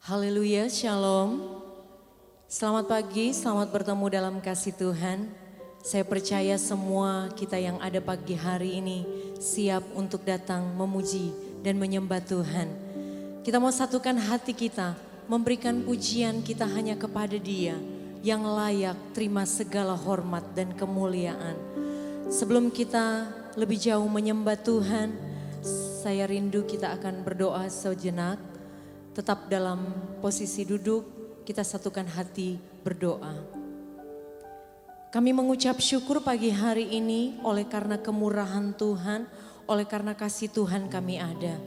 Haleluya, shalom. Selamat pagi, selamat bertemu dalam kasih Tuhan. Saya percaya semua kita yang ada pagi hari ini siap untuk datang memuji dan menyembah Tuhan. Kita mau satukan hati kita, memberikan pujian kita hanya kepada Dia yang layak terima segala hormat dan kemuliaan. Sebelum kita lebih jauh menyembah Tuhan, saya rindu kita akan berdoa sejenak. Tetap dalam posisi duduk, kita satukan hati berdoa. Kami mengucap syukur pagi hari ini oleh karena kemurahan Tuhan, oleh karena kasih Tuhan kami ada.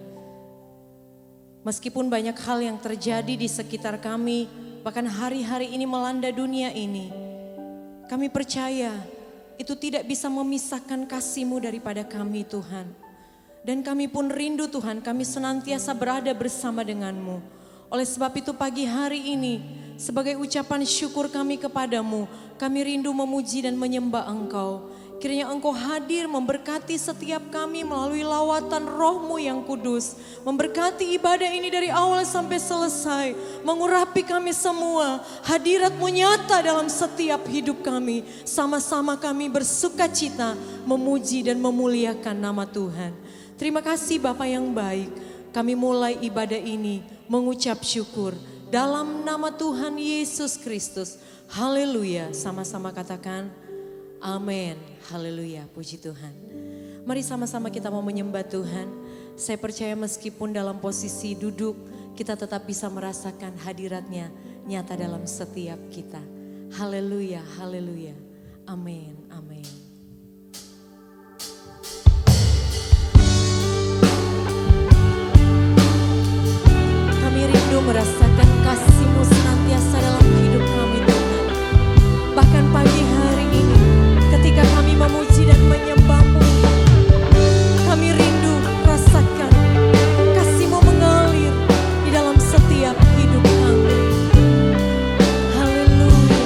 Meskipun banyak hal yang terjadi di sekitar kami, bahkan hari-hari ini melanda dunia ini, kami percaya itu tidak bisa memisahkan kasih-Mu daripada kami Tuhan. Dan kami pun rindu Tuhan, kami senantiasa berada bersama denganmu. Oleh sebab itu pagi hari ini, sebagai ucapan syukur kami kepadamu, kami rindu memuji dan menyembah Engkau. Kiranya Engkau hadir memberkati setiap kami melalui lawatan Roh-Mu yang kudus. Memberkati ibadah ini dari awal sampai selesai. Mengurapi kami semua, hadirat-Mu nyata dalam setiap hidup kami. Sama-sama kami bersuka cita memuji dan memuliakan nama Tuhan. Terima kasih Bapa yang baik, kami mulai ibadah ini mengucap syukur dalam nama Tuhan Yesus Kristus. Haleluya, sama-sama katakan amin. Haleluya, puji Tuhan. Mari sama-sama kita mau menyembah Tuhan. Saya percaya meskipun dalam posisi duduk, kita tetap bisa merasakan hadiratnya nyata dalam setiap kita. Haleluya, haleluya, amin, amin. Merasakan kasih-Mu senantiasa dalam hidup kami Tuhan. Bahkan pagi hari ini ketika kami memuji dan menyembah-Mu, kami rindu rasakan kasih-Mu mengalir di dalam setiap hidup kami. Haleluya.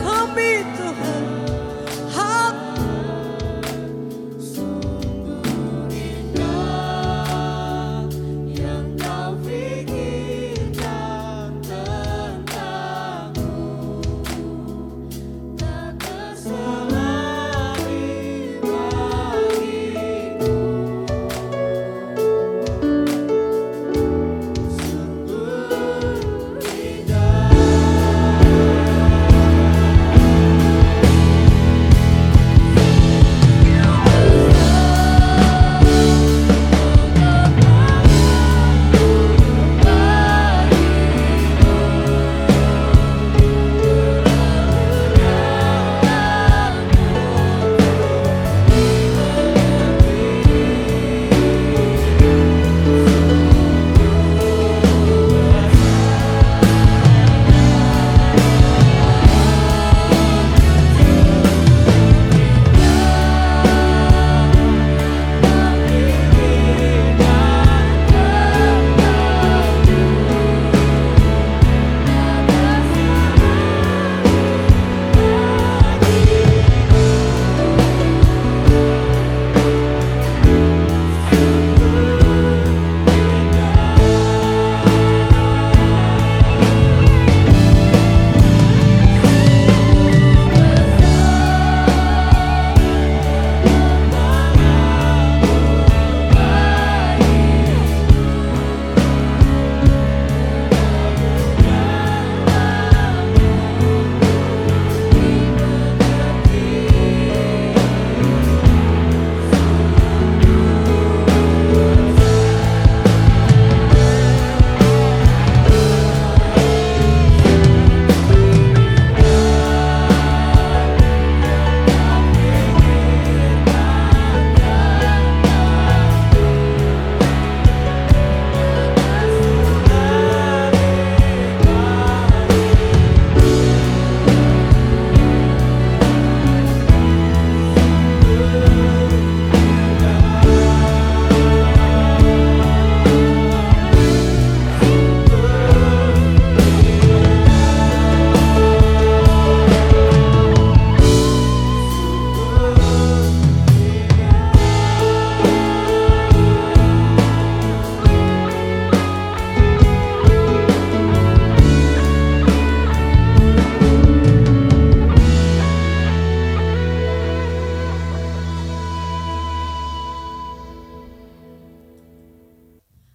kami Tuhan.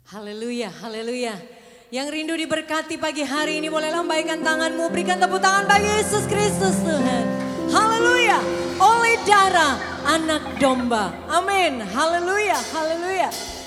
Haleluya, haleluya. Yang rindu diberkati pagi hari ini boleh lambaikan tanganmu, berikan tepuk tangan bagi Yesus Kristus Tuhan. Haleluya, oleh darah anak domba. Amin, haleluya, haleluya. Hallelujah.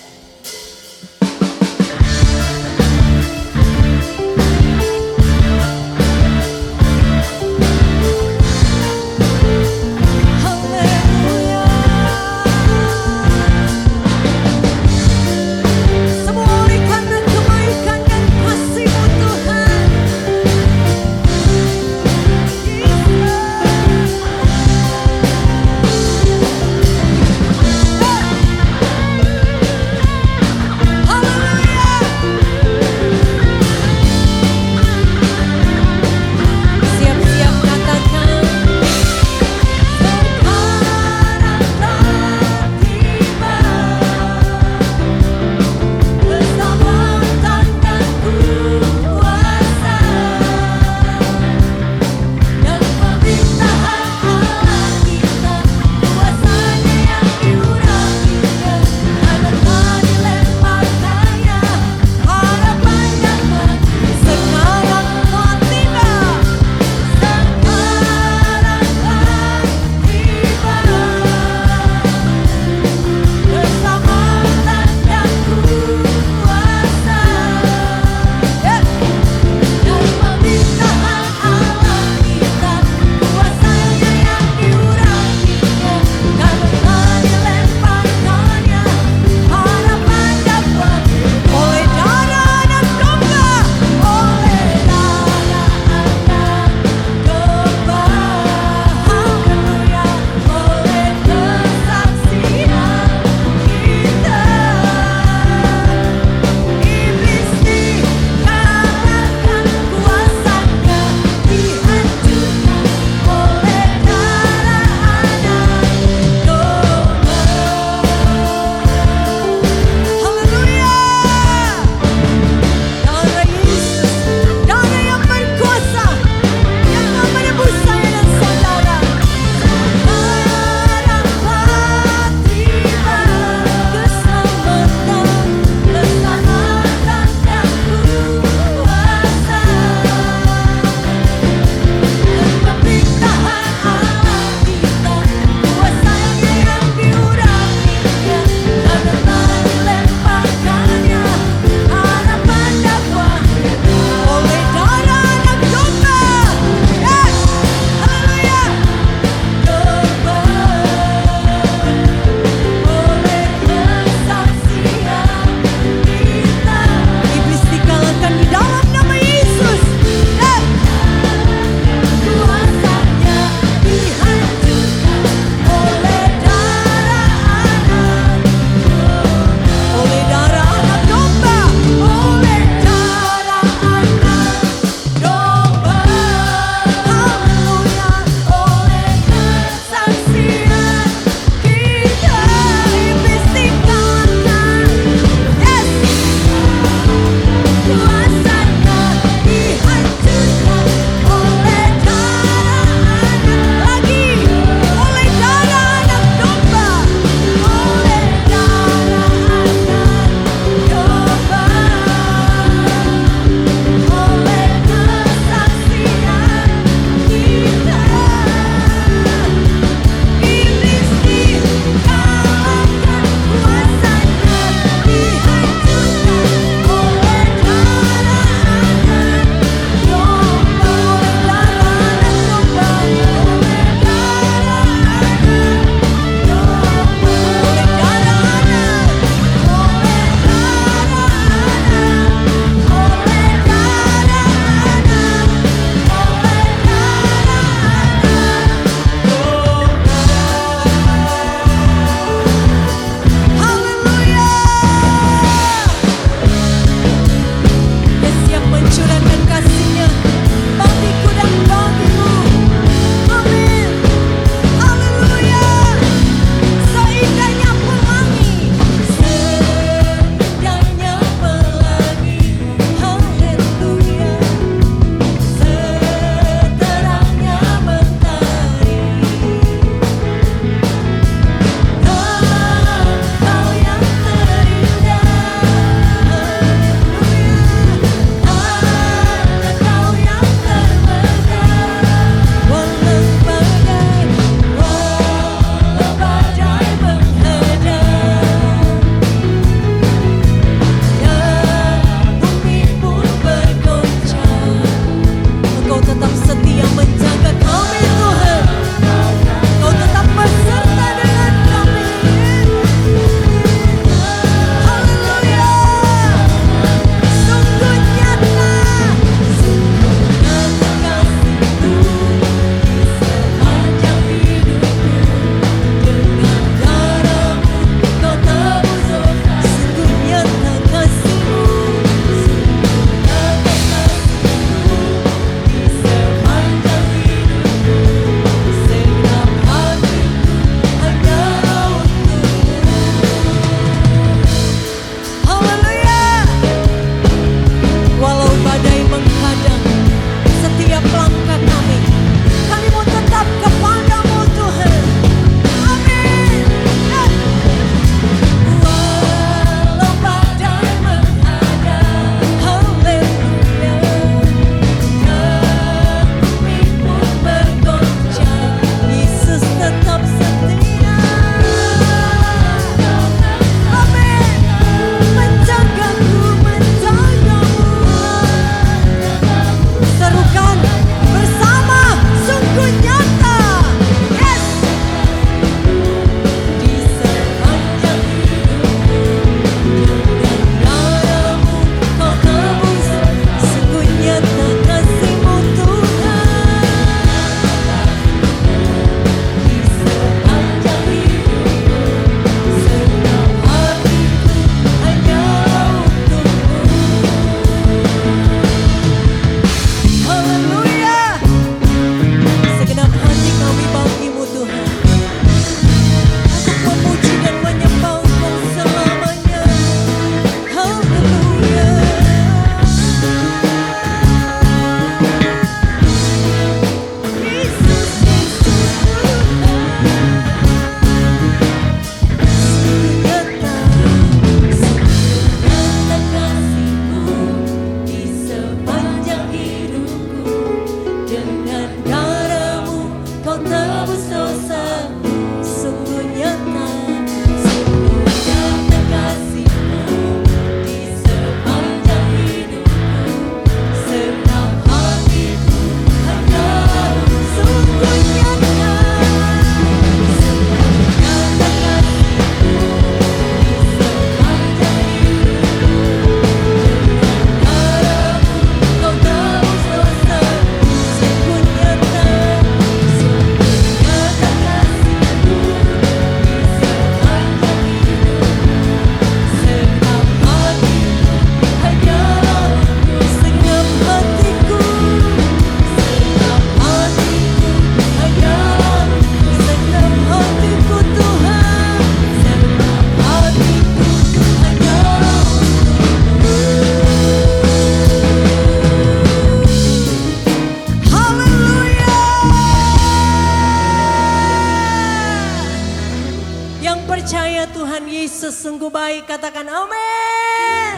Tuhan Yesus sungguh baik. Katakan amin.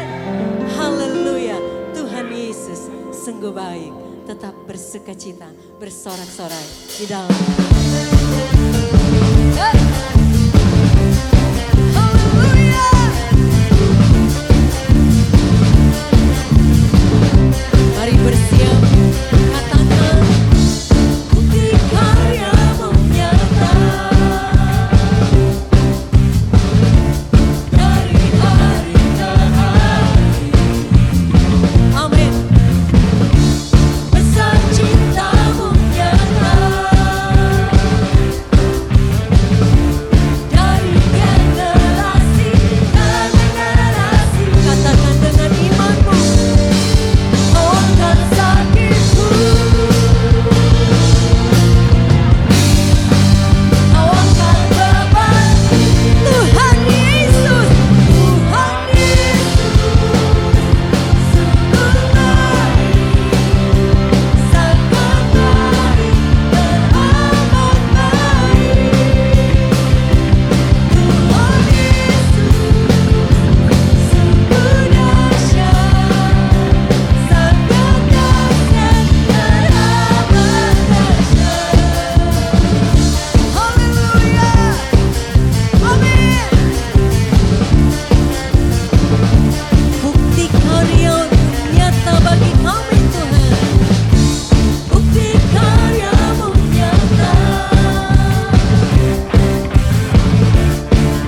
Haleluya. Tuhan Yesus sungguh baik. Tetap bersukacita, bersorak-sorai di dalam. Haleluya. Mari bersiap, katakan bukti karya-Mu nyata dari hari ke hari. Amin. Besar cinta-Mu nyata dari generasi ke generasi. Katakan dengan iman-Mu, lawankan sakitku, lawankan beban. Tuhan Yesus, Tuhan Yesus, sungguh baik, sangat baik, teramat baik. Tuhan Yesus, sungguh dahsyat, sangat dahsyat, teramat dahsyat. Haleluya, amin. Bukti karya-Mu nyata bagi kami Tuhan. Bukti karya-Mu nyata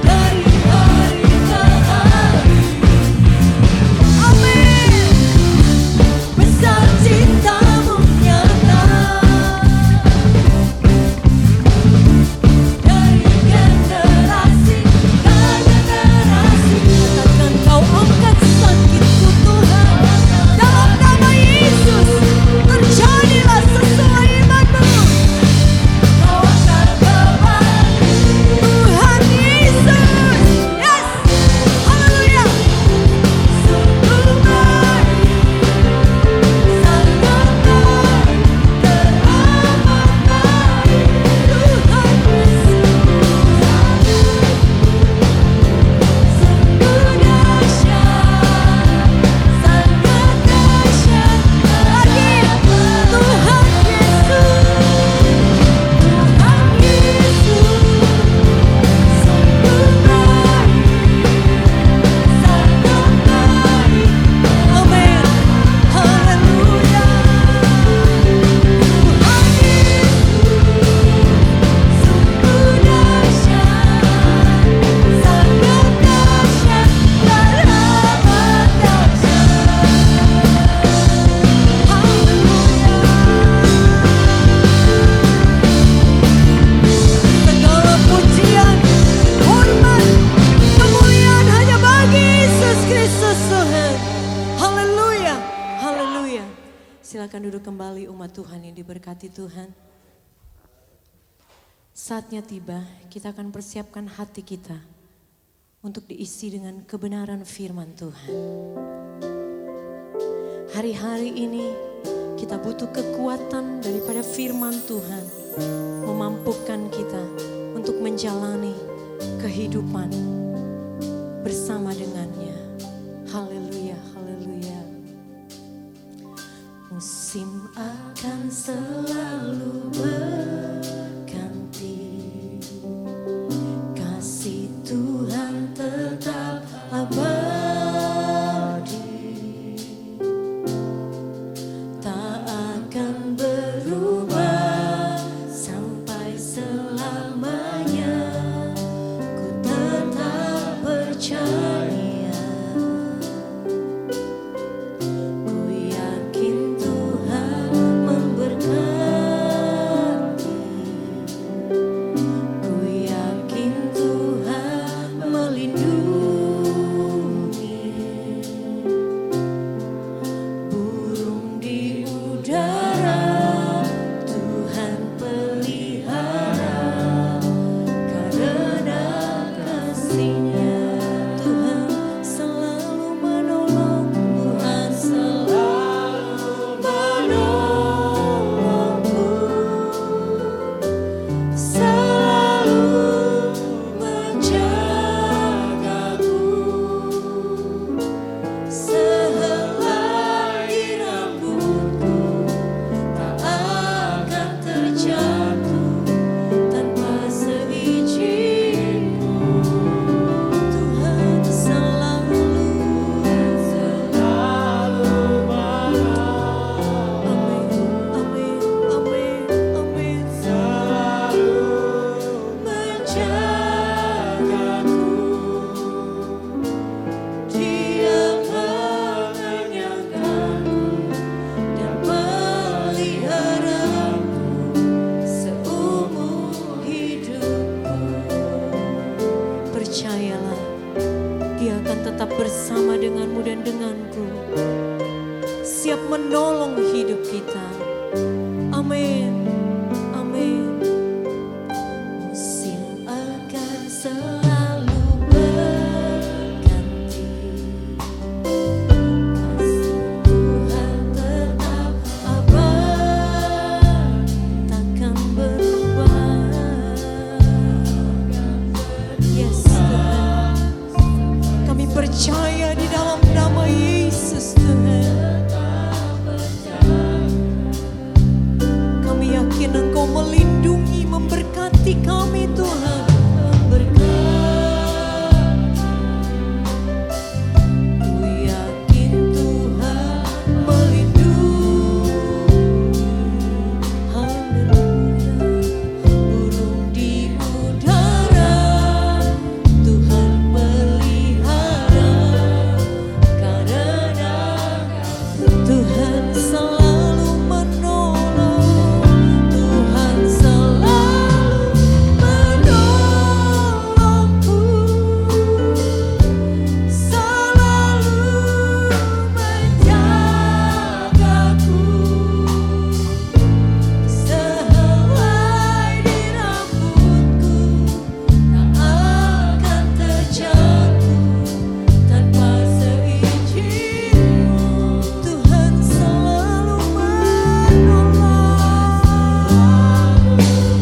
dari hari ke hari. Amin. Besar cinta-Mu nyata dari generasi ke generasi. Katakan Kau angkat sakitku Tuhan. Dalam nama Yesus terjadilah sesuai iman-Mu. Kau angkat beban. Tuhan Yesus. Yes. Haleluya. Sungguh baik, sangat baik, teramat baik. Tuhan Yesus, sungguh dahsyat, sangat dahsyat. Lagi Tuhan Yesus, Tuhan Yesus, sungguh baik, sangat baik. Amin. Haleluya. Tuhan Yesus, sungguh dahsyat, sangat dahsyat, teramat dahsyat. Haleluya. Segala pujian, hormat, kemuliaan hanya bagi Yesus Kristus Tuhan. Haleluya, haleluya. Silakan duduk kembali umat Tuhan yang diberkati Tuhan. Saatnya tiba, kita akan persiapkan hati kita untuk diisi dengan kebenaran firman Tuhan. Hari-hari ini kita butuh kekuatan daripada firman Tuhan, memampukan kita untuk menjalani kehidupan bersama dengannya. Haleluya, haleluya. Musim akan selalu berganti, kasih Tuhan tetap abadi, tak akan berubah sampai selamanya. Ku tetap percaya, ku yakin Tuhan memberkati. menyertaku, siap menolong hidup kita. Amin, amin. Musim akan selalu berganti, kasih Tuhan tetap abadi, takkan berubah. Yes Tuhan, kami percaya di dalam nama Yesus Tuhan. Kami yakin Engkau melindungi, memberkati kami Tuhan. Ku yakin Tuhan melindungi. Haleluya. Burung di udara Tuhan pelihara, karena Tuhan selalu menolong. Tuhan selalu menolongku, selalu menjagaku, sehelai di rambutku tak akan terjatuh tanpa seizin-Mu. Tuhan selalu menolong.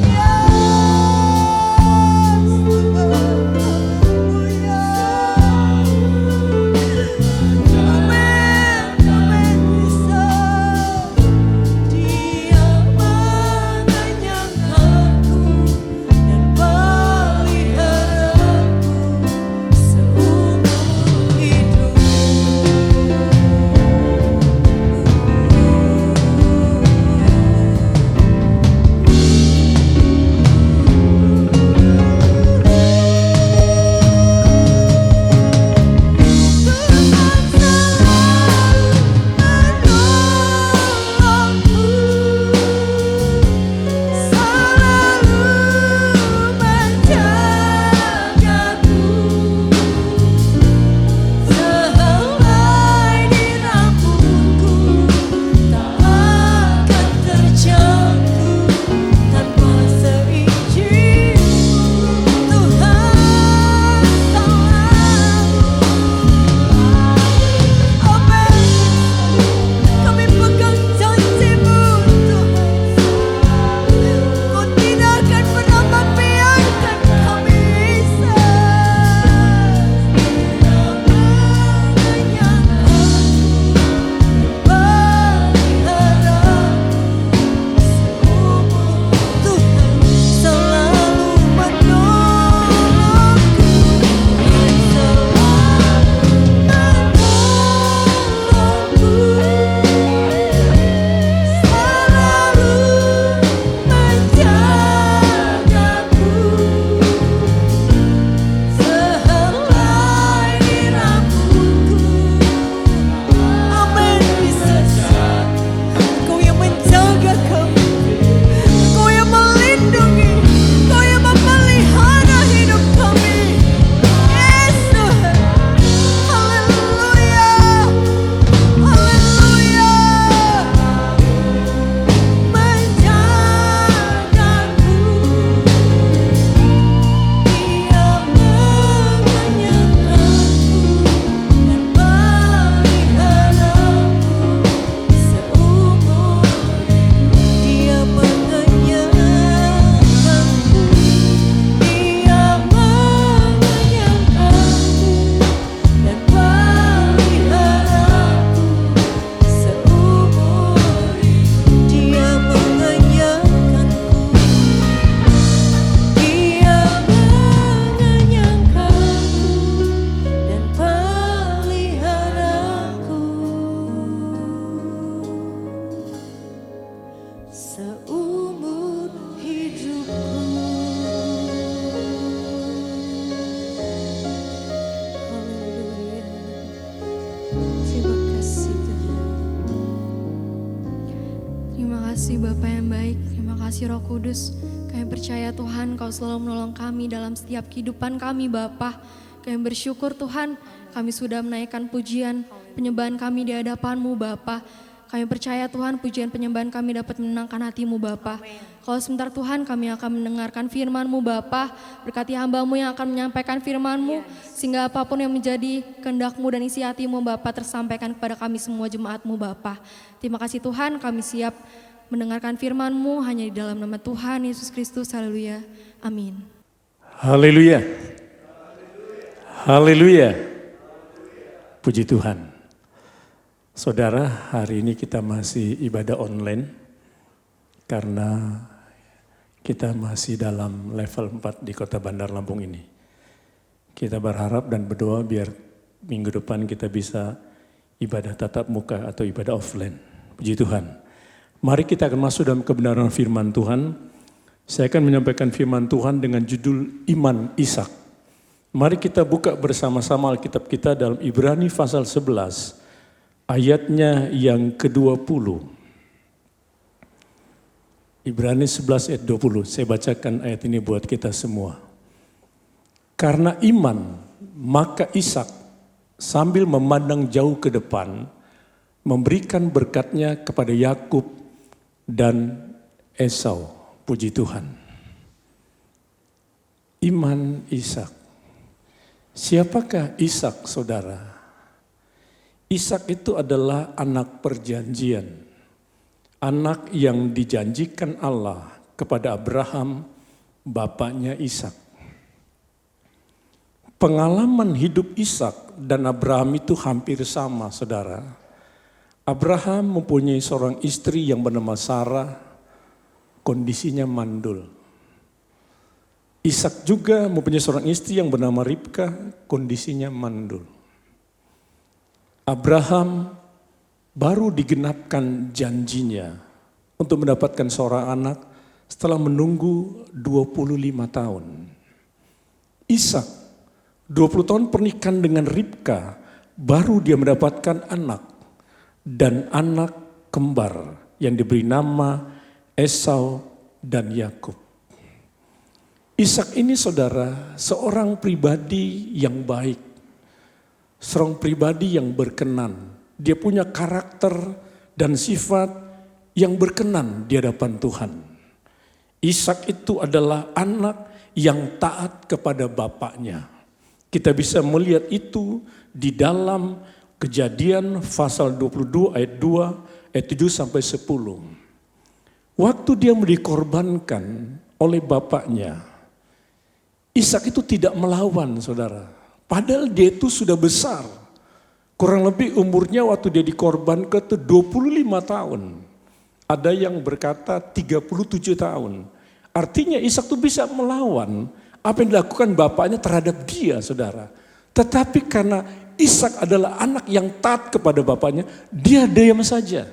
Dia mengenyangkanku dan peliharaku seumur hidup. Kami pegang janji-Mu Tuhan, Kau tidak akan pernah membiarkan kami, Yesus. Tuhan selalu menolongku, Engkau yang menjaga kami, Engkau yang melindungi, Engkau yang memelihara hidup kami. Yes Tuhan, haleluya, haleluya. Menjagaku, Dia mengenyangkanku dan peliharaku seumur. Dia mengenyangkanku, Dia mengenyangkanku dan peliharaku seumur. Dia mengenyangkanku, Dia mengenyangkanku dan peliharaku seumur hidupku. Haleluya. Terima kasih Tuhan. Terima kasih Bapa yang baik, terima kasih Roh Kudus. Kami percaya Tuhan Kau selalu menolong kami dalam setiap kehidupan kami Bapa. Kami bersyukur Tuhan, kami sudah menaikkan pujian penyembahan kami di hadapan-Mu Bapa. Kami percaya Tuhan pujian penyembahan kami dapat menenangkan hati-Mu Bapa. Kalau sebentar Tuhan kami akan mendengarkan firman-Mu Bapa. Berkati hamba-Mu yang akan menyampaikan firman-Mu. Sehingga apapun yang menjadi kehendak-Mu dan isi hati-Mu Bapa tersampaikan kepada kami semua jemaat-Mu Bapa. Terima kasih Tuhan, kami siap mendengarkan firman-Mu hanya di dalam nama Tuhan Yesus Kristus. Haleluya. Amin. Haleluya. Haleluya. Puji Tuhan. Saudara, hari ini kita masih ibadah online karena kita masih dalam level 4 di Kota Bandar Lampung ini. Kita berharap dan berdoa biar minggu depan kita bisa ibadah tatap muka atau ibadah offline. Puji Tuhan. Mari kita akan masuk dalam kebenaran firman Tuhan. Saya akan menyampaikan firman Tuhan dengan judul Iman Ishak. Mari kita buka bersama-sama Alkitab kita dalam Ibrani pasal 11. Ayatnya yang ke-20. Ibrani 11 ayat 20. Saya bacakan ayat ini buat kita semua. Karena iman, maka Ishak sambil memandang jauh ke depan, memberikan berkatnya kepada Yakub dan Esau. Puji Tuhan. Iman Ishak. Siapakah Ishak, saudara? Ishak itu adalah anak perjanjian, anak yang dijanjikan Allah kepada Abraham, bapaknya Ishak. Pengalaman hidup Ishak dan Abraham itu hampir sama, saudara. Abraham mempunyai seorang istri yang bernama Sarah, kondisinya mandul. Ishak juga mempunyai seorang istri yang bernama Ribka, kondisinya mandul. Abraham baru digenapkan janjinya untuk mendapatkan seorang anak setelah menunggu 25 tahun. Ishak 20 tahun pernikahan dengan Ribka, baru dia mendapatkan anak dan anak kembar yang diberi nama Esau dan Yakub. Ishak ini, saudara, seorang pribadi yang baik. Seorang pribadi yang berkenan. Dia punya karakter dan sifat yang berkenan di hadapan Tuhan. Ishak itu adalah anak yang taat kepada bapaknya. Kita bisa melihat itu di dalam Kejadian pasal 22 ayat 2 ayat 7 sampai 10. Waktu dia dikorbankan oleh bapaknya, Ishak itu tidak melawan, saudara. Padahal dia itu sudah besar. Kurang lebih umurnya waktu dia dikorbankan itu 25 tahun. Ada yang berkata 37 tahun. Artinya Ishak itu bisa melawan apa yang dilakukan bapaknya terhadap dia, saudara. Tetapi karena Ishak adalah anak yang taat kepada bapaknya, dia diam saja.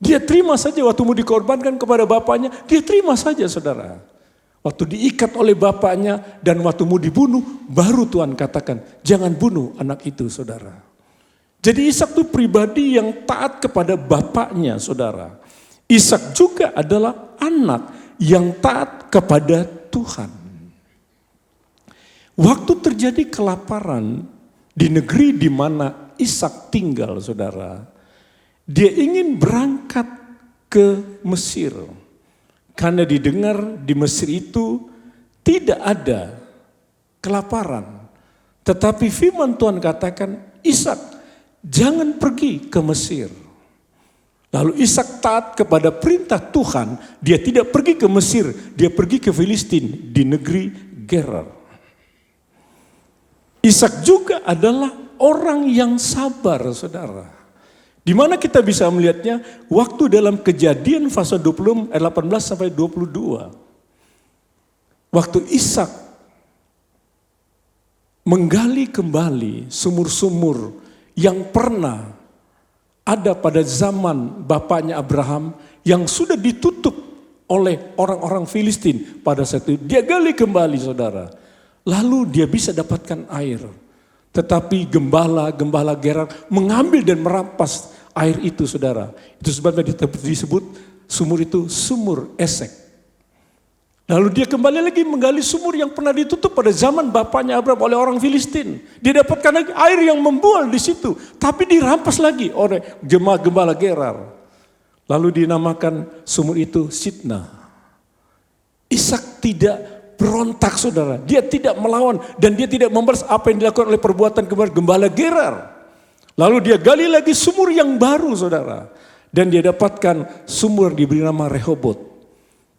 Dia terima saja waktu mau dikorbankan kepada bapaknya, dia terima saja, saudara. Waktu diikat oleh bapaknya dan waktu mau dibunuh, baru Tuhan katakan, jangan bunuh anak itu, saudara. Jadi Ishak itu pribadi yang taat kepada bapaknya, saudara. Ishak juga adalah anak yang taat kepada Tuhan. Waktu terjadi kelaparan di negeri di mana Ishak tinggal, saudara, dia ingin berangkat ke Mesir. Karena didengar di Mesir itu tidak ada kelaparan. Tetapi firman Tuhan katakan, Ishak jangan pergi ke Mesir. Lalu Ishak taat kepada perintah Tuhan, dia tidak pergi ke Mesir, dia pergi ke Filistin di negeri Gerar. Ishak juga adalah orang yang sabar, saudara. Di mana kita bisa melihatnya waktu dalam Kejadian pasal 20 ayat 18 sampai 22. Waktu Ishak menggali kembali sumur-sumur yang pernah ada pada zaman bapaknya Abraham yang sudah ditutup oleh orang-orang Filistin pada saat itu. Dia gali kembali, saudara. Lalu dia bisa dapatkan air. Tetapi gembala Gerar mengambil dan merampas air itu, saudara. Itu sebabnya disebut sumur itu sumur Esek. Lalu dia kembali lagi menggali sumur yang pernah ditutup pada zaman bapaknya Abraham oleh orang Filistin. Dia dapatkan lagi air yang membual di situ, tapi dirampas lagi oleh jemaah gembala Gerar. Lalu dinamakan sumur itu Sitna. Ishak tidak berontak, saudara. Dia tidak melawan dan dia tidak membalas apa yang dilakukan oleh perbuatan gembala Gerar. Lalu dia gali lagi sumur yang baru, saudara. Dan dia dapatkan sumur diberi nama Rehobot.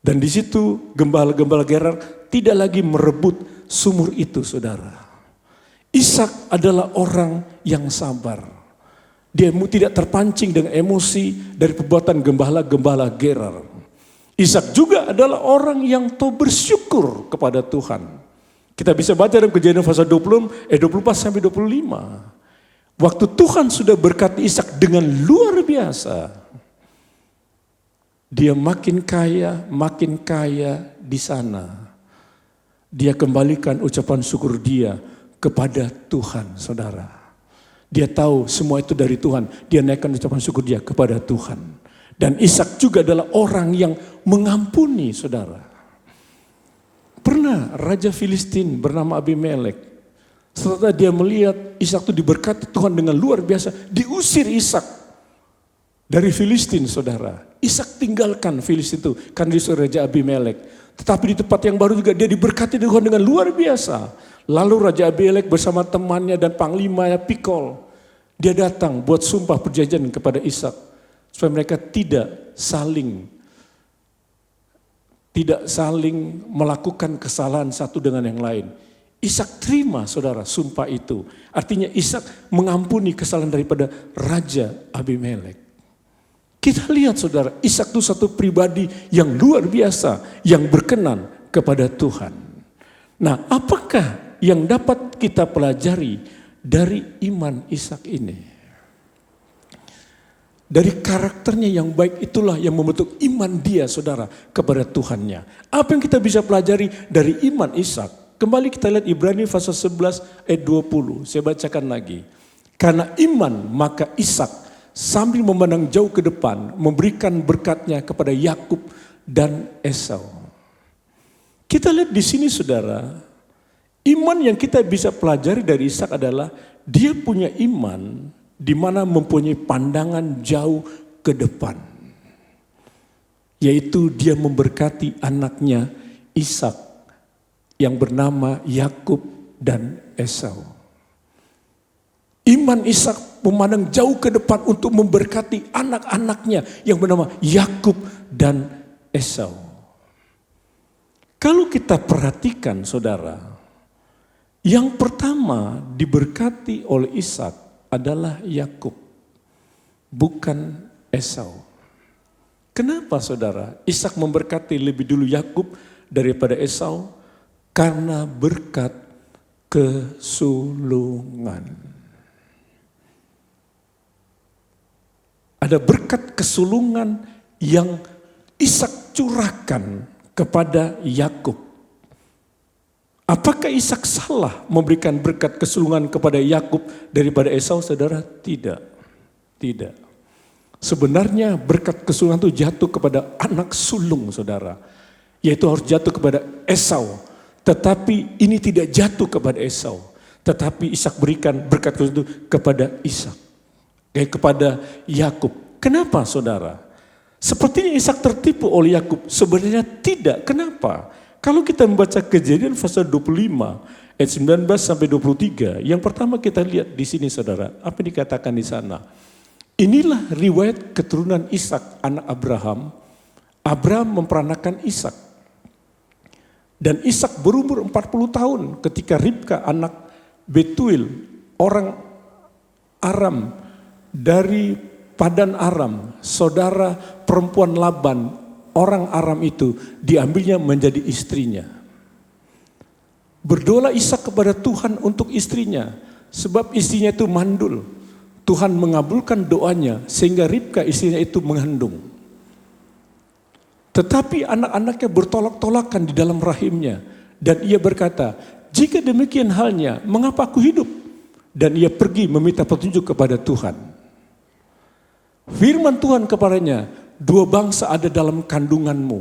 Dan di situ gembala-gembala Gerar tidak lagi merebut sumur itu, saudara. Ishak adalah orang yang sabar. Dia tidak terpancing dengan emosi dari perbuatan gembala-gembala Gerar. Ishak juga adalah orang yang tahu bersyukur kepada Tuhan. Kita bisa baca dalam Kejadian pasal 24 sampai 25. Waktu Tuhan sudah berkati Ishak dengan luar biasa. Dia makin kaya di sana. Dia kembalikan ucapan syukur dia kepada Tuhan, saudara. Dia tahu semua itu dari Tuhan. Dia naikkan ucapan syukur dia kepada Tuhan. Dan Ishak juga adalah orang yang mengampuni, saudara. Pernah Raja Filistin bernama Abimelek, setelah dia melihat Ishak itu diberkati Tuhan dengan luar biasa, diusir Ishak dari Filistin, saudara. Ishak tinggalkan Filistin itu karena disuruh Raja Abimelek. Tetapi di tempat yang baru juga dia diberkati Tuhan dengan luar biasa. Lalu Raja Abimelek bersama temannya dan panglimanya Pikol, dia datang buat sumpah perjanjian kepada Ishak supaya mereka tidak saling melakukan kesalahan satu dengan yang lain. Ishak terima, saudara, sumpah itu. Artinya Ishak mengampuni kesalahan daripada Raja Abimelek. Kita lihat, saudara, Ishak itu satu pribadi yang luar biasa, yang berkenan kepada Tuhan. Nah, apakah yang dapat kita pelajari dari iman Ishak ini? Dari karakternya yang baik itulah yang membentuk iman dia, saudara, kepada Tuhannya. Apa yang kita bisa pelajari dari iman Ishak? Kembali kita lihat Ibrani pasal 11 ayat 20. Saya bacakan lagi. Karena iman maka Ishak sambil memandang jauh ke depan memberikan berkatnya kepada Yakub dan Esau. Kita lihat di sini, saudara, iman yang kita bisa pelajari dari Ishak adalah dia punya iman di mana mempunyai pandangan jauh ke depan. Yaitu dia memberkati anaknya Ishak yang bernama Yakub dan Esau. Iman Ishak memandang jauh ke depan untuk memberkati anak-anaknya yang bernama Yakub dan Esau. Kalau kita perhatikan, saudara, yang pertama diberkati oleh Ishak adalah Yakub, bukan Esau. Kenapa, saudara? Ishak memberkati lebih dulu Yakub daripada Esau karena berkat kesulungan. Ada berkat kesulungan yang Ishak curahkan kepada Yakub. Apakah Ishak salah memberikan berkat kesulungan kepada Yakub daripada Esau, saudara? Tidak. Tidak. Sebenarnya berkat kesulungan itu jatuh kepada anak sulung, saudara. Yaitu harus jatuh kepada Esau. Tetapi ini tidak jatuh kepada Esau. Tetapi Ishak berikan berkat kesulungan itu kepada Ishak. Kepada Yakub. Kenapa, saudara? Sepertinya Ishak tertipu oleh Yakub. Sebenarnya tidak. Kenapa? Kalau kita membaca Kejadian pasal 25 ayat 19 sampai 23, yang pertama kita lihat di sini, saudara, apa yang dikatakan di sana? Inilah riwayat keturunan Ishak anak Abraham. Abraham memperanakan Ishak. Dan Ishak berumur 40 tahun ketika Ribka anak Betuel, orang Aram, dari Padan Aram, saudara perempuan Laban, orang Aram itu, diambilnya menjadi istrinya. Berdoa Ishak kepada Tuhan untuk istrinya, sebab istrinya itu mandul. Tuhan mengabulkan doanya, sehingga Ribka istrinya itu mengandung. Tetapi anak-anaknya bertolak-tolakan di dalam rahimnya, dan ia berkata, jika demikian halnya, mengapa aku hidup? Dan ia pergi meminta petunjuk kepada Tuhan. Firman Tuhan kepadanya, dua bangsa ada dalam kandunganmu,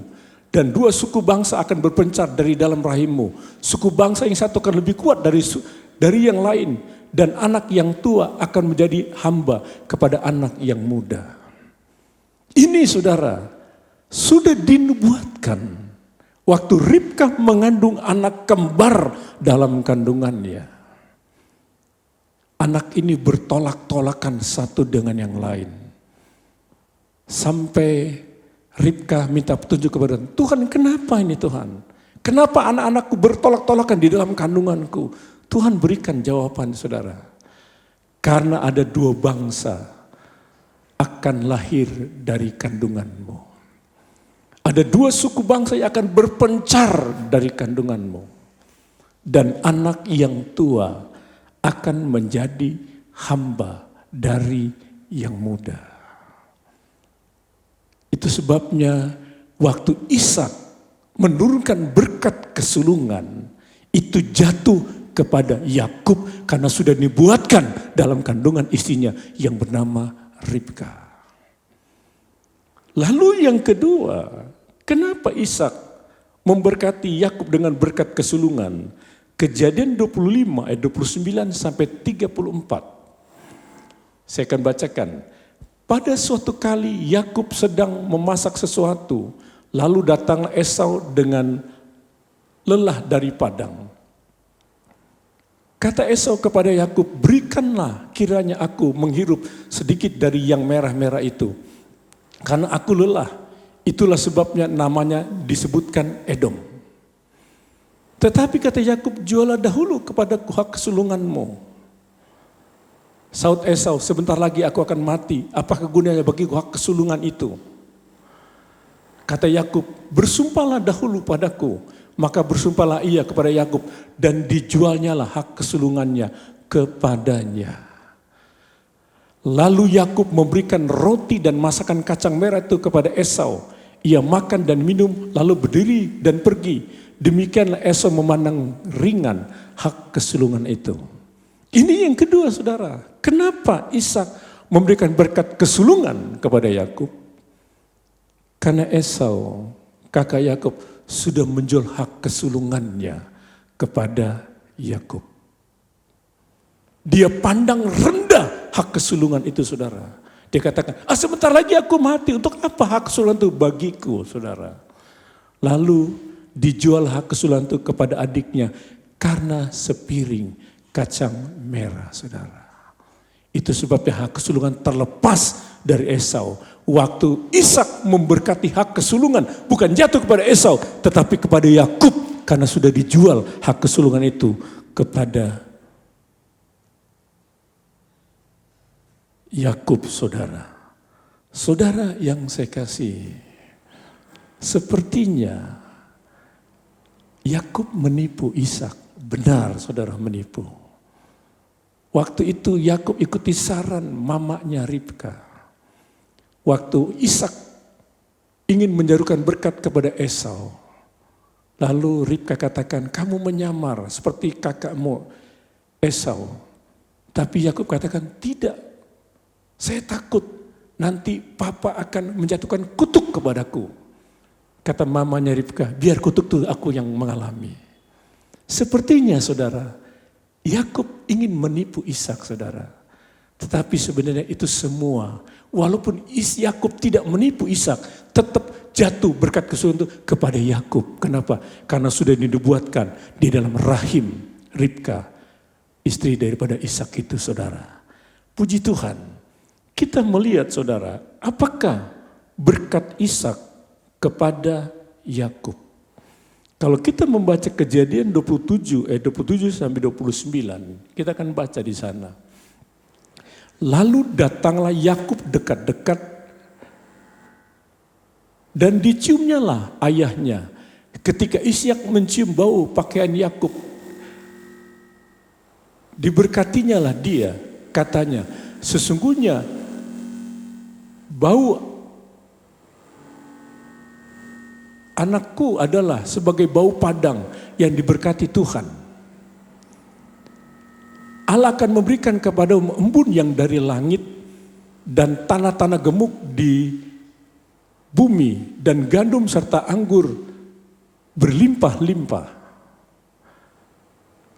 Dan 2 suku bangsa akan berpencar dari dalam rahimmu. Suku bangsa yang satu akan lebih kuat dari yang lain. Dan anak yang tua akan menjadi hamba kepada anak yang muda. Ini saudara, sudah dinubuatkan. Waktu Ribkah mengandung anak kembar dalam kandungannya. Anak ini bertolak-tolakan satu dengan yang lain. Sampai Ribkah minta petunjuk kepada Tuhan. Tuhan, kenapa ini Tuhan? Kenapa anak-anakku bertolak-tolakan di dalam kandunganku? Tuhan berikan jawaban saudara. Karena ada 2 bangsa akan lahir dari kandunganmu. Ada 2 suku bangsa yang akan berpencar dari kandunganmu. Dan anak yang tua akan menjadi hamba dari yang muda. Itu sebabnya waktu Ishak menurunkan berkat kesulungan, itu jatuh kepada Yakub karena sudah dibuatkan dalam kandungan istrinya yang bernama Ribkah. Lalu yang kedua, kenapa Ishak memberkati Yakub dengan berkat kesulungan? Kejadian 25 ayat 29 sampai 34. Saya akan bacakan. Pada suatu kali Yakub sedang memasak sesuatu, lalu datanglah Esau dengan lelah dari padang. Kata Esau kepada Yakub, berikanlah kiranya aku menghirup sedikit dari yang merah-merah itu. Karena aku lelah, itulah sebabnya namanya disebutkan Edom. Tetapi kata Yakub, jualah dahulu kepadaku hak kesulunganmu. Saud Esau, sebentar lagi aku akan mati, apakah gunanya bagiku hak kesulungan itu? Kata Yakub, bersumpahlah dahulu padaku. Maka bersumpahlah ia kepada Yakub dan dijualnyalah hak kesulungannya kepadanya. Lalu Yakub memberikan roti dan masakan kacang merah itu kepada Esau. Ia makan dan minum lalu berdiri dan pergi. Demikianlah Esau memandang ringan hak kesulungan itu. Ini yang kedua saudara. Kenapa Ishak memberikan berkat kesulungan kepada Yakub? Karena Esau, kakak Yakub, sudah menjual hak kesulungannya kepada Yakub. Dia pandang rendah hak kesulungan itu saudara. Dia katakan, sebentar lagi aku mati, untuk apa hak kesulungan itu bagiku saudara. Lalu dijual hak kesulungan itu kepada adiknya karena sepiring kacang merah saudara. Itu sebabnya hak kesulungan terlepas dari Esau. Waktu Ishak memberkati hak kesulungan bukan jatuh kepada Esau tetapi kepada Yakub karena sudah dijual hak kesulungan itu kepada Yakub saudara. Saudara yang saya kasih, sepertinya Yakub menipu Ishak. Benar saudara, menipu. Waktu itu Yakub ikuti saran mamanya Ribkah. Waktu Ishak ingin menjaruhkan berkat kepada Esau. Lalu Ribkah katakan, kamu menyamar seperti kakakmu Esau. Tapi Yakub katakan, tidak. Saya takut nanti papa akan menjatuhkan kutuk kepadaku. Kata mamanya Ribkah, biar kutuk itu aku yang mengalami. Sepertinya saudara, Yakub ingin menipu Ishak saudara. Tetapi sebenarnya itu semua, walaupun Yakub tidak menipu Ishak, tetap jatuh berkat kesulungan itu kepada Yakub. Kenapa? Karena sudah dinubuatkan di dalam rahim Ribkah, istri daripada Ishak itu saudara. Puji Tuhan, kita melihat saudara, apakah berkat Ishak kepada Yakub. Kalau kita membaca Kejadian 27 ayat 27 sampai 29, kita akan baca di sana. Lalu datanglah Yakub dekat-dekat dan diciumnyalah ayahnya. Ketika Ishak mencium bau pakaian Yakub, diberkatinyalah dia, katanya, sesungguhnya bau anakku adalah sebagai bau padang yang diberkati Tuhan. Allah akan memberikan kepada embun yang dari langit dan tanah-tanah gemuk di bumi dan gandum serta anggur berlimpah-limpah.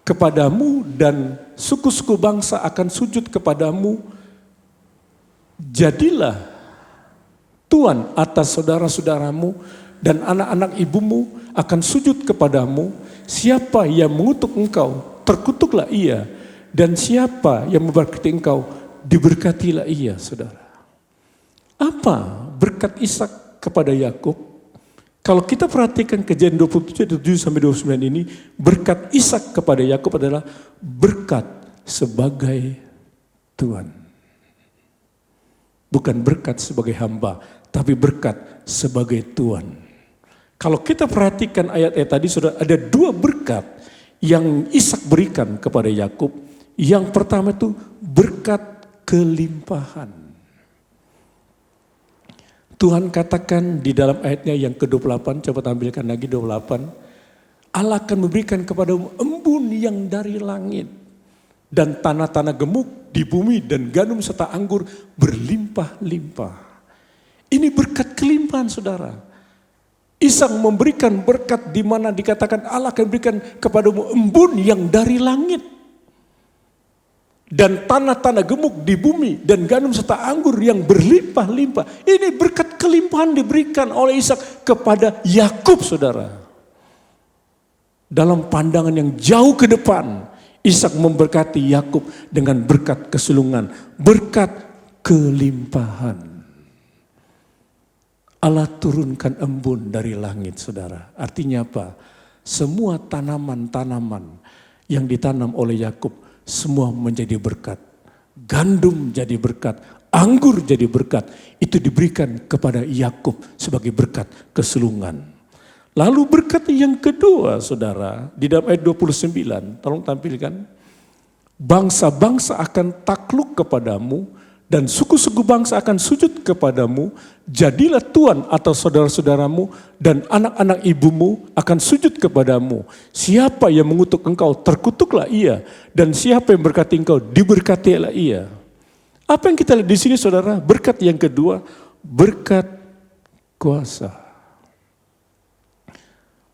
Kepadamu dan suku-suku bangsa akan sujud kepadamu. Jadilah Tuhan atas saudara-saudaramu dan anak-anak ibumu akan sujud kepadamu. Siapa yang mengutuk engkau, terkutuklah ia. Dan siapa yang memberkati engkau, diberkatilah ia, saudara. Apa berkat Ishak kepada Yakub? Kalau kita perhatikan Kejadian 27-29 ini, berkat Ishak kepada Yakub adalah berkat sebagai Tuhan. Bukan berkat sebagai hamba, tapi berkat sebagai Tuhan. Kalau kita perhatikan ayat-ayat tadi, saudara, ada dua berkat yang Ishak berikan kepada Yakub. Yang pertama itu berkat kelimpahan. Tuhan katakan di dalam ayatnya yang ke-28, coba tampilkan lagi 28. Allah akan memberikan kepadamu embun yang dari langit. Dan tanah-tanah gemuk di bumi dan gandum serta anggur berlimpah-limpah. Ini berkat kelimpahan, saudara. Ishak memberikan berkat di mana dikatakan Allah akan berikan kepadamu embun yang dari langit. Dan tanah-tanah gemuk di bumi dan gandum serta anggur yang berlimpah-limpah. Ini berkat kelimpahan diberikan oleh Ishak kepada Yakub, saudara. Dalam pandangan yang jauh ke depan, Ishak memberkati Yakub dengan berkat kesulungan, berkat kelimpahan. Allah turunkan embun dari langit, saudara. Artinya apa? Semua tanaman-tanaman yang ditanam oleh Yakub semua menjadi berkat. Gandum jadi berkat, anggur jadi berkat. Itu diberikan kepada Yakub sebagai berkat kesulungan. Lalu berkat yang kedua, saudara, di dalam ayat 29, tolong tampilkan. Bangsa-bangsa akan takluk kepadamu dan suku-suku bangsa akan sujud kepadamu. Jadilah Tuhan atas saudara-saudaramu dan anak-anak ibumu akan sujud kepadamu. Siapa yang mengutuk engkau, terkutuklah ia. Dan siapa yang berkati engkau, diberkatilah ia. Apa yang kita lihat di sini, saudara? Berkat yang kedua, berkat kuasa.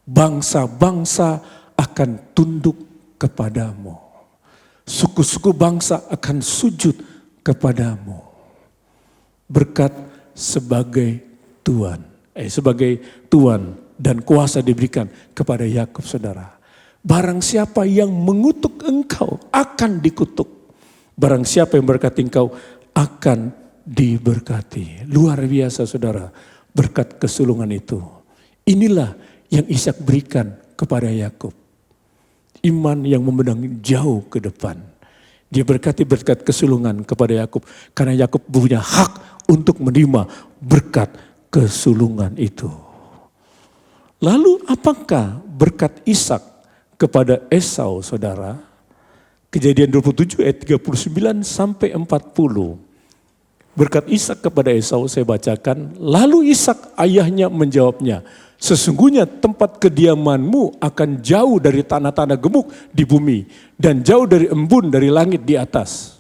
Bangsa-bangsa akan tunduk kepadamu. Suku-suku bangsa akan sujud kepadamu. Berkat sebagai Tuhan. Sebagai Tuhan dan kuasa diberikan kepada Yakub, saudara. Barang siapa yang mengutuk engkau akan dikutuk. Barang siapa yang berkati engkau akan diberkati. Luar biasa, saudara, berkat kesulungan itu. Inilah yang Ishak berikan kepada Yakub. Iman yang memandang jauh ke depan. Dia berkati berkat kesulungan kepada Yakub karena Yakub punya hak untuk menerima berkat kesulungan itu. Lalu apakah berkat Ishak kepada Esau, saudara? Kejadian 27 ayat 39 sampai 40. Berkat Ishak kepada Esau saya bacakan. Lalu Ishak ayahnya menjawabnya, sesungguhnya tempat kediamanmu akan jauh dari tanah-tanah gemuk di bumi dan jauh dari embun dari langit di atas.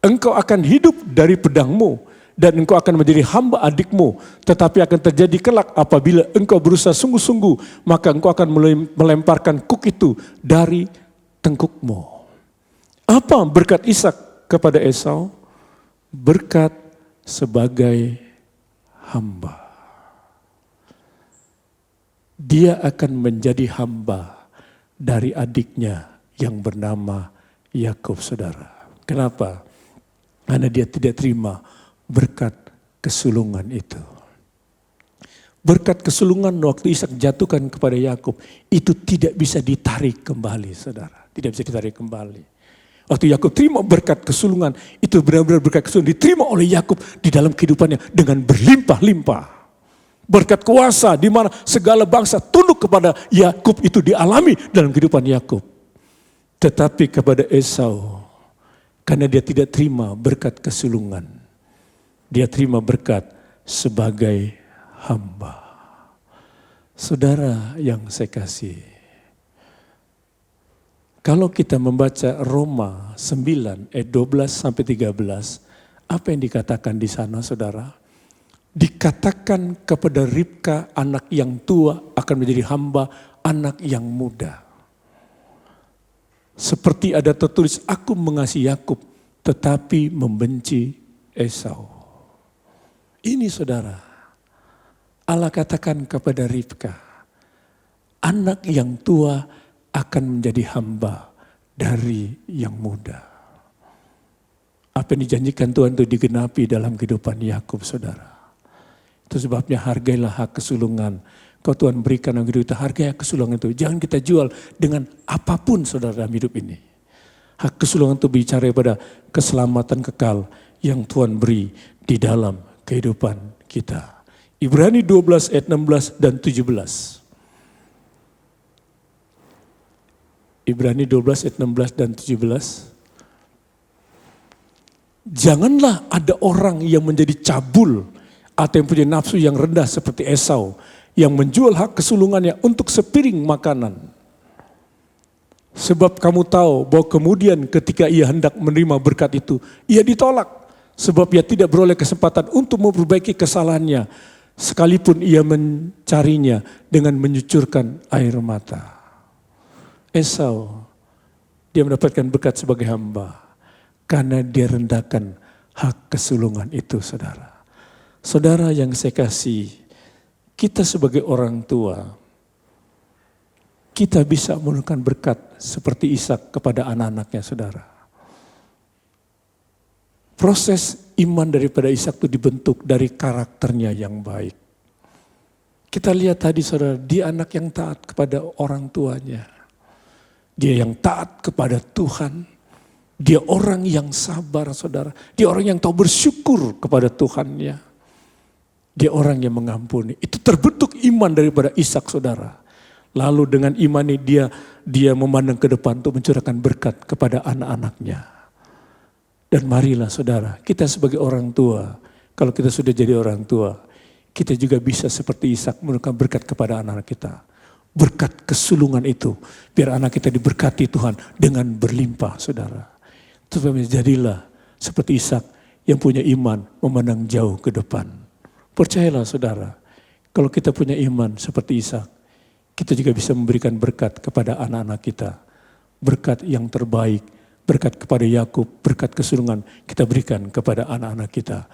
Engkau akan hidup dari pedangmu dan engkau akan menjadi hamba adikmu. Tetapi akan terjadi kelak apabila engkau berusaha sungguh-sungguh, maka engkau akan melemparkan kuk itu dari tengkukmu. Apa berkat Ishak kepada Esau? Berkat sebagai hamba. Dia akan menjadi hamba dari adiknya yang bernama Yakub, saudara. Kenapa? Karena dia tidak terima berkat kesulungan itu. Berkat kesulungan waktu Ishak jatuhkan kepada Yakub itu tidak bisa ditarik kembali, saudara. Tidak bisa ditarik kembali. Waktu Yakub terima berkat kesulungan, itu benar-benar berkat kesulungan diterima oleh Yakub di dalam kehidupannya dengan berlimpah-limpah. Berkat kuasa di mana segala bangsa tunduk kepada Yakub itu dialami dalam kehidupan Yakub. Tetapi kepada Esau, karena dia tidak terima berkat kesulungan, dia terima berkat sebagai hamba. Saudara yang saya kasih, kalau kita membaca Roma 9 ayat 12 sampai 13, apa yang dikatakan di sana, saudara? dikatakan kepada Ribka, anak yang tua akan menjadi hamba anak yang muda. Seperti ada tertulis, aku mengasihi Yakub tetapi membenci Esau. Ini saudara, Allah katakan kepada Ribka, anak yang tua akan menjadi hamba dari yang muda. Apa yang dijanjikan Tuhan itu digenapi dalam kehidupan Yakub, saudara. Itu sebabnya hargailah hak kesulungan. Kau Tuhan berikan dalam hidup kita, hargai hak kesulungan itu. Jangan kita jual dengan apapun, saudara, dalam hidup ini. Hak kesulungan itu bicara pada keselamatan kekal yang Tuhan beri di dalam kehidupan kita. Ibrani 12 ayat 16 dan 17. Ibrani 12 ayat 16 dan 17. Janganlah ada orang yang menjadi cabul atau yang punya nafsu yang rendah seperti Esau, yang menjual hak kesulungannya untuk sepiring makanan. Sebab kamu tahu bahwa kemudian ketika ia hendak menerima berkat itu, ia ditolak. Sebab ia tidak beroleh kesempatan untuk memperbaiki kesalahannya, sekalipun ia mencarinya dengan menyucurkan air mata. Esau, dia mendapatkan berkat sebagai hamba, karena dia rendahkan hak kesulungan itu, saudara. Saudara yang saya kasih, kita sebagai orang tua, kita bisa menurunkan berkat seperti Ishak kepada anak-anaknya, saudara. Proses iman daripada Ishak itu dibentuk dari karakternya yang baik. Kita lihat tadi, saudara, dia anak yang taat kepada orang tuanya. Dia yang taat kepada Tuhan. Dia orang yang sabar, saudara. Dia orang yang tahu bersyukur kepada Tuhannya. Dia orang yang mengampuni. Itu terbentuk iman daripada Ishak, saudara. Lalu dengan iman ini dia memandang ke depan untuk mencurahkan berkat kepada anak-anaknya. Dan marilah, saudara, kita sebagai orang tua, kalau kita sudah jadi orang tua, kita juga bisa seperti Ishak menurunkan berkat kepada anak-anak kita. Berkat kesulungan itu, biar anak kita diberkati Tuhan dengan berlimpah, saudara. Terus jadilah seperti Ishak yang punya iman memandang jauh ke depan. Percayalah, saudara, kalau kita punya iman seperti Ishak, kita juga bisa memberikan berkat kepada anak-anak kita. Berkat yang terbaik, berkat kepada Yakub, berkat kesulungan kita berikan kepada anak-anak kita.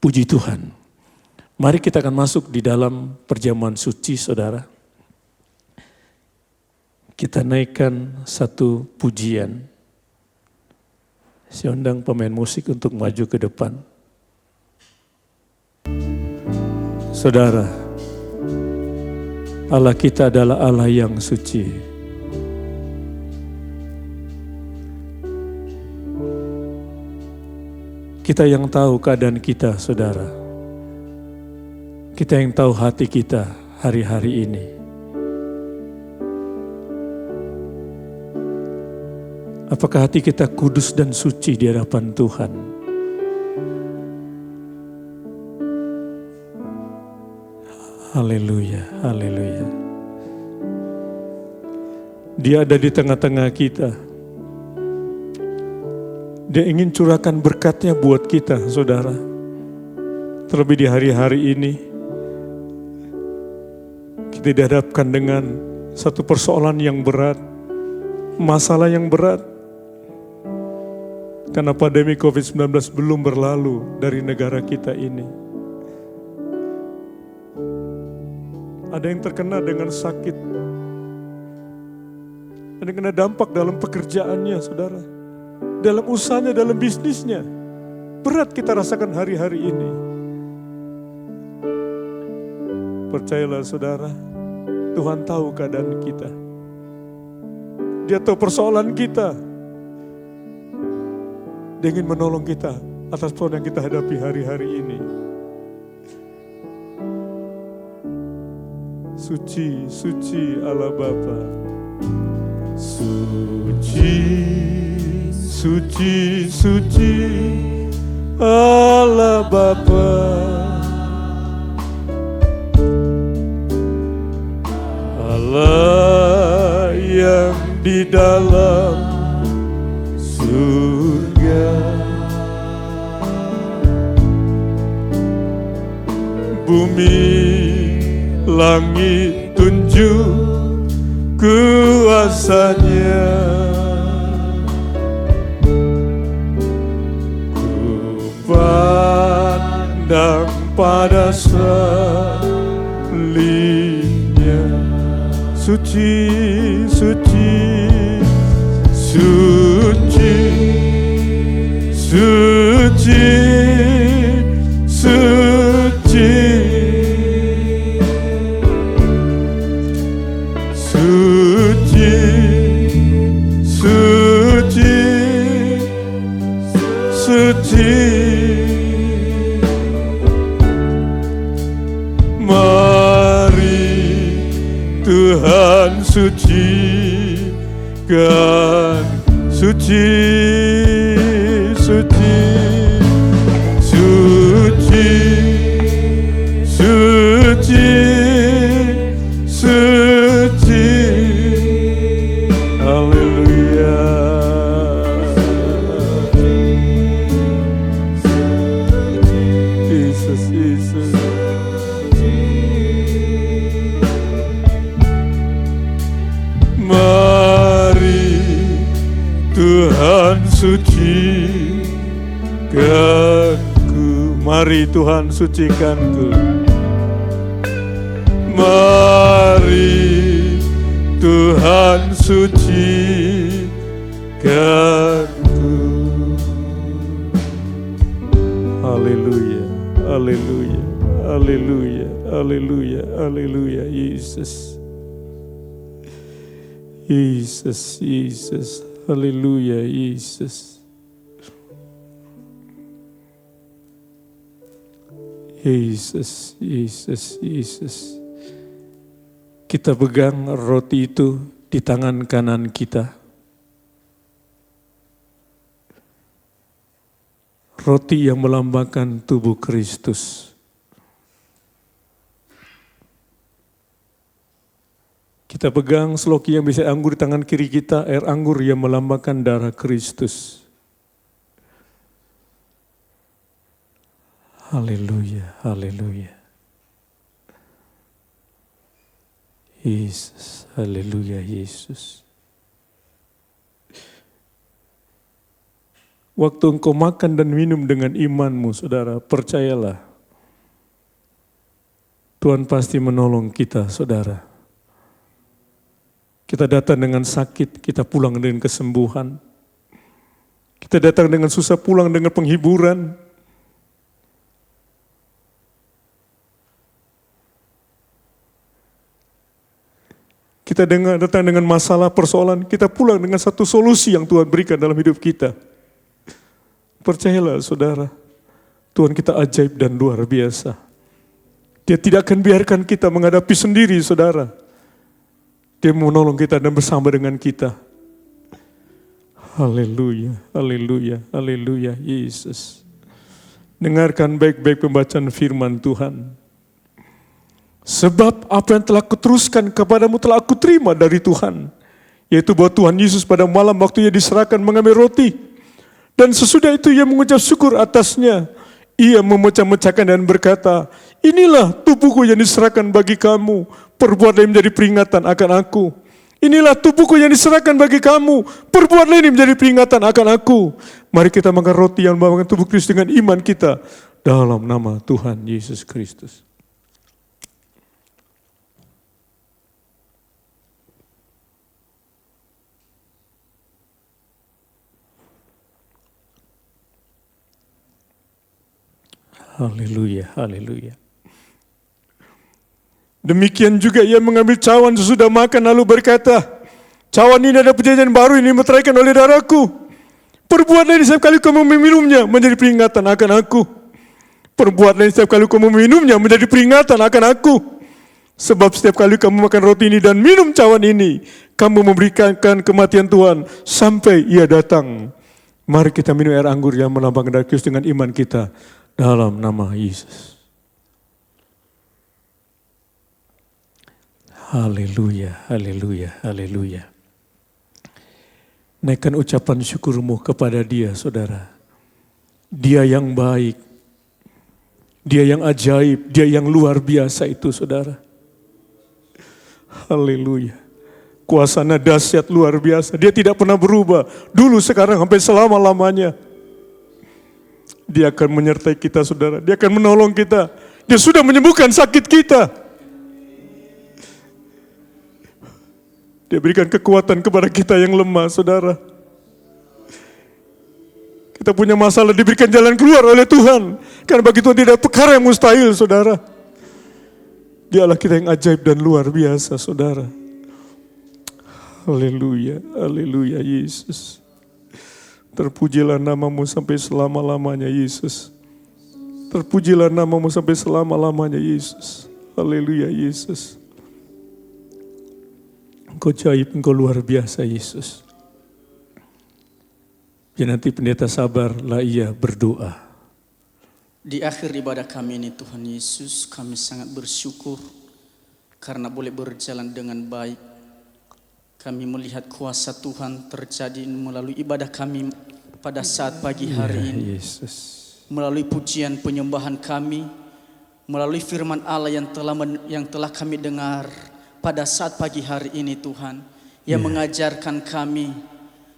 Puji Tuhan. Mari kita akan masuk di dalam perjamuan suci, saudara. Kita naikkan satu pujian. Saya undang pemain musik untuk maju ke depan. Saudara, Allah kita adalah Allah yang suci. Kita yang tahu keadaan kita, saudara. Kita yang tahu hati kita hari-hari ini. Apakah hati kita kudus dan suci di hadapan Tuhan? Haleluya, haleluya. Dia ada di tengah-tengah kita. Dia ingin curahkan berkatnya buat kita, saudara. Terlebih di hari-hari ini, kita dihadapkan dengan satu persoalan yang berat, masalah yang berat. Karena pandemi COVID-19 belum berlalu dari negara kita ini. Ada yang terkena dengan sakit. Ada yang kena dampak dalam pekerjaannya, saudara. Dalam usahanya, dalam bisnisnya. Berat kita rasakan hari-hari ini. Percayalah, saudara, Tuhan tahu keadaan kita. Dia tahu persoalan kita. Dia ingin menolong kita atas persoalan yang kita hadapi hari-hari ini. Suci, suci Allah Bapa. Suci, suci, suci Allah Bapa. Allah yang di dalam surga, bumi langit tunjuk kuasa-Nya. Ku pandang pada salibnya, suci, suci, suci, suci, suci, suci, suci, suci. Mari Tuhan sucikan, suci, suci, suci, suci, suci. Haleluya. Yesus, Yesus. Mari Tuhan sucikanku, mari Tuhan sucikanku. Mari Tuhan sucikanku. Haleluya, haleluya, haleluya, haleluya, haleluya. Yesus, Yesus, Yesus, haleluya, Yesus. Yesus, Yesus, Yesus. Kita pegang roti itu di tangan kanan kita. Roti yang melambangkan tubuh Kristus. Kita pegang seloki yang bisa anggur di tangan kiri kita, air anggur yang melambangkan darah Kristus. Haleluya, haleluya. Yesus, haleluya, Yesus. Waktu engkau makan dan minum dengan imanmu, saudara, percayalah. Tuhan pasti menolong kita, saudara. Kita datang dengan sakit, kita pulang dengan kesembuhan. Kita datang dengan susah, pulang dengan penghiburan. Kita datang dengan masalah, persoalan, kita pulang dengan satu solusi yang Tuhan berikan dalam hidup kita. Percayalah saudara, Tuhan kita ajaib dan luar biasa. Dia tidak akan biarkan kita menghadapi sendiri saudara. Dia menolong kita dan bersama dengan kita. Haleluya, haleluya, haleluya, Yesus. Dengarkan baik-baik pembacaan firman Tuhan. Sebab apa yang telah kuteruskan kepadamu telah aku terima dari Tuhan. Yaitu bahwa Tuhan Yesus pada malam waktu ia diserahkan mengambil roti. Dan sesudah itu ia mengucap syukur atasnya. Ia memecah-mecahkan dan berkata, inilah tubuhku yang diserahkan bagi kamu. Perbuatlah ini menjadi peringatan akan aku. Inilah tubuhku yang diserahkan bagi kamu. Perbuatlah ini menjadi peringatan akan aku. Mari kita makan roti yang melambangkan tubuh Kristus dengan iman kita. Dalam nama Tuhan Yesus Kristus. Haleluya, haleluya. Demikian juga ia mengambil cawan sesudah makan lalu berkata, cawan ini ada perjanjian baru ini meteraikan oleh darahku. Perbuatlah ini setiap kali kamu meminumnya menjadi peringatan akan aku. Perbuatlah ini setiap kali kamu meminumnya menjadi peringatan akan aku. Sebab setiap kali kamu makan roti ini dan minum cawan ini, kamu memberikan kematian Tuhan sampai ia datang. Mari kita minum air anggur yang melambangkan darah Kristus dengan iman kita. Dalam nama Yesus. Haleluya, haleluya, haleluya. Naikkan ucapan syukurmu kepada Dia, saudara. Dia yang baik. Dia yang ajaib, dia yang luar biasa itu saudara. Haleluya. Kuasanya dahsyat luar biasa. Dia tidak pernah berubah. Dulu, sekarang, sampai selama-lamanya. Dia akan menyertai kita saudara. Dia akan menolong kita. Dia sudah menyembuhkan sakit kita. Dia berikan kekuatan kepada kita yang lemah saudara. Kita punya masalah, diberikan jalan keluar oleh Tuhan. Karena bagi Tuhan tidak perkara yang mustahil saudara. Dialah kita yang ajaib dan luar biasa saudara. Haleluya, haleluya Yesus. Terpujilah namamu sampai selama-lamanya Yesus. Terpujilah namamu sampai selama-lamanya Yesus. Haleluya Yesus. Engkau ajaib, engkau luar biasa Yesus. Ya nanti pendeta sabarlah ia berdoa. Di akhir ibadah kami ini Tuhan Yesus, kami sangat bersyukur karena boleh berjalan dengan baik. Kami melihat kuasa Tuhan terjadi melalui ibadah kami pada saat pagi hari ini. Yesus. Melalui pujian penyembahan kami, melalui firman Allah yang telah kami dengar pada saat pagi hari ini Tuhan, yang mengajarkan kami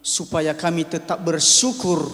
supaya kami tetap bersyukur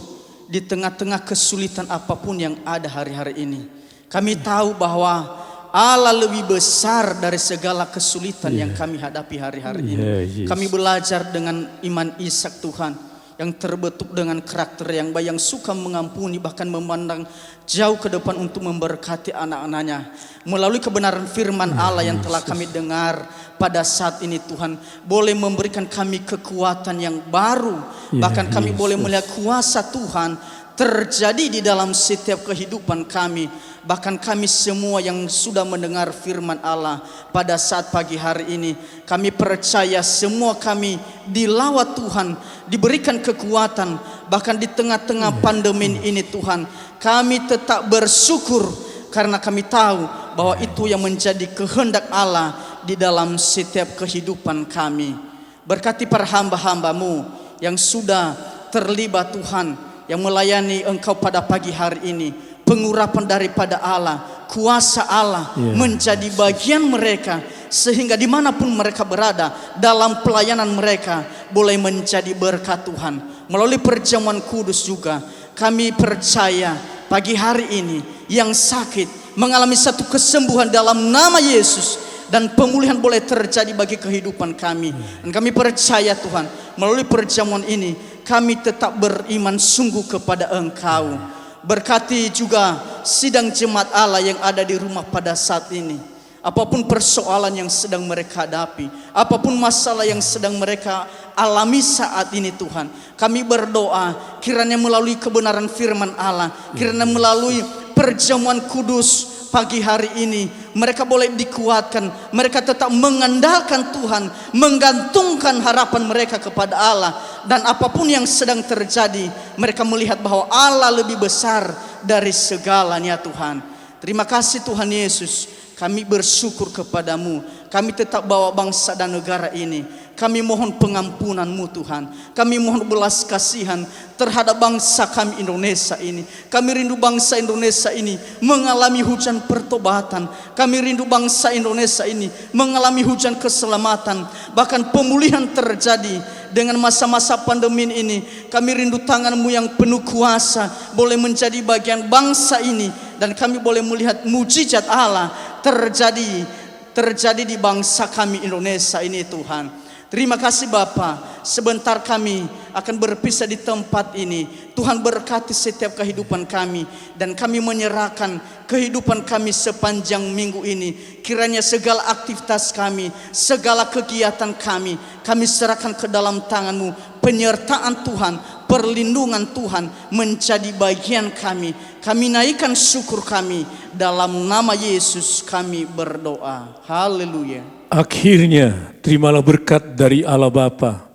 di tengah-tengah kesulitan apapun yang ada hari-hari ini. Kami tahu bahwa Allah lebih besar dari segala kesulitan yang kami hadapi hari-hari ini. Kami belajar dengan iman Ishak Tuhan, yang terbentuk dengan karakter yang baik, yang suka mengampuni, bahkan memandang jauh ke depan untuk memberkati anak-anaknya. Melalui kebenaran firman Allah yang telah kami dengar pada saat ini Tuhan, boleh memberikan kami kekuatan yang baru. Bahkan kami boleh melihat kuasa Tuhan terjadi di dalam setiap kehidupan kami. Bahkan kami semua yang sudah mendengar firman Allah pada saat pagi hari ini, kami percaya semua kami dilawat Tuhan, diberikan kekuatan. Bahkan di tengah-tengah pandemi ini Tuhan, kami tetap bersyukur karena kami tahu bahwa itu yang menjadi kehendak Allah di dalam setiap kehidupan kami. Berkati para hamba-hamba-Mu yang sudah terlibat Tuhan, yang melayani Engkau pada pagi hari ini. Pengurapan daripada Allah, kuasa Allah menjadi bagian mereka, sehingga dimanapun mereka berada dalam pelayanan mereka boleh menjadi berkat Tuhan. Melalui perjamuan kudus juga kami percaya pagi hari ini yang sakit mengalami satu kesembuhan dalam nama Yesus, dan pemulihan boleh terjadi bagi kehidupan kami. Dan kami percaya Tuhan, melalui perjamuan ini kami tetap beriman sungguh kepada Engkau. Berkati juga sidang jemaat Allah yang ada di rumah pada saat ini. Apapun persoalan yang sedang mereka hadapi, apapun masalah yang sedang mereka alami saat ini Tuhan, kami berdoa kiranya melalui kebenaran firman Allah, kiranya melalui perjamuan kudus pagi hari ini mereka boleh dikuatkan, mereka tetap mengandalkan Tuhan, menggantungkan harapan mereka kepada Allah. Dan apapun yang sedang terjadi, mereka melihat bahwa Allah lebih besar dari segalanya Tuhan. Terima kasih Tuhan Yesus, kami bersyukur kepadamu. Kami tetap bawa bangsa dan negara ini. Kami mohon pengampunan-Mu Tuhan. Kami mohon belas kasihan terhadap bangsa kami Indonesia ini. Kami rindu bangsa Indonesia ini mengalami hujan pertobatan. Kami rindu bangsa Indonesia ini mengalami hujan keselamatan. Bahkan pemulihan terjadi dengan masa-masa pandemi ini. Kami rindu tangan-Mu yang penuh kuasa boleh menjadi bagian bangsa ini. Dan kami boleh melihat mujizat Allah terjadi di bangsa kami Indonesia ini Tuhan. Terima kasih Bapa. Sebentar kami akan berpisah di tempat ini. Tuhan berkati setiap kehidupan kami, dan kami menyerahkan kehidupan kami sepanjang minggu ini. Kiranya segala aktivitas kami, segala kegiatan kami serahkan ke dalam tangan-Mu. Penyertaan Tuhan, perlindungan Tuhan menjadi bagian kami. Kami naikkan syukur kami, dalam nama Yesus kami berdoa. Haleluya. Akhirnya terimalah berkat dari Allah Bapa,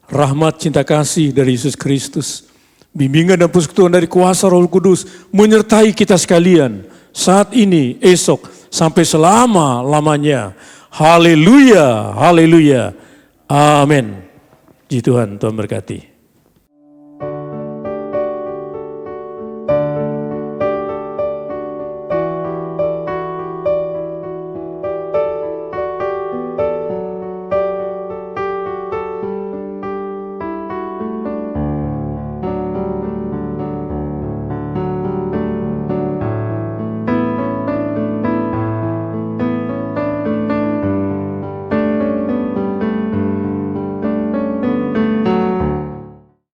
rahmat cinta kasih dari Yesus Kristus, bimbingan dan persekutuan dari kuasa Roh Kudus menyertai kita sekalian saat ini, esok, sampai selama-lamanya. Haleluya, haleluya, amin. Puji Tuhan, Tuhan berkati.